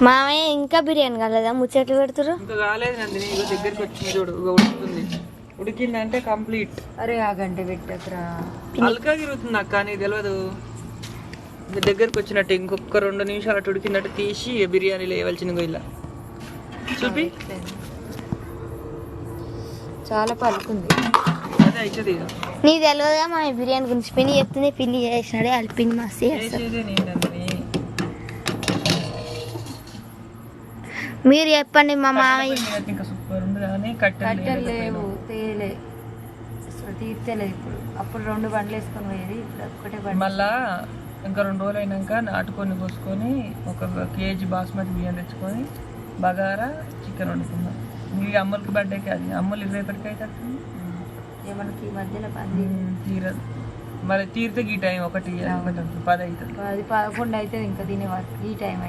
మామయ్య ఇంకా బిర్యానీ కాలేదా? ముచ్చట్లు పెడుతురు. ఇంకా కాలేదు నందిని. ఇగో దగ్గరికి వచ్చింది చూడు, ఉడుకుతుంది. ఉడికిందంటే కంప్లీట్. అరే ఆ గంట పెట్టకరా, అల్కా తిరుగుతుంది అక్క, నీకు తెలియదు. దగ్గరికి వచ్చినట్టు ఇంకొక 2 నిమిషాలు అటు ఉడికిందంటే తీసి బిర్యానీలో వేయవలసింది. ఇలా చూపి, చాలా పలుకుంది. అదే అవుతుంది. నీకు తెలియదుగా మా బిర్యానీ గురించి. పిన్ని చెప్తుంది, పిన్ని చేసినాడే వాళ్ళు పిన్ని మస్తు చేస్తారు. చేసేదే నేను నందిని. మీరు చెప్పండి మా మామయ్య. ఇంకా సూపర్ ఉంది కానీ కట్టెలు లేవు, తేలే తీర్చలేదు. ఇప్పుడు అప్పుడు 2 బండ్లు వేసుకొని పోయేది, ఇప్పుడు ఒక్కటే బండి. మళ్ళా ఇంకా 2 రోజులు అయినాక నాటుకొని కోసుకొని 1 కేజీ బాస్మతి బియ్యం తెచ్చుకొని బగారా చికెన్ వండుకుందాం. మీ అమ్మలకి బర్త్డేకి అది అమ్మలు 21కి అయితే మనకి ఈ మధ్యలో పని తీరదు. మరి తీరితే ఈ టైం 1 10 అవుతుంది. 10, 11 అవుతుంది ఇంకా తినే వరకు ఈ టైం అయితే.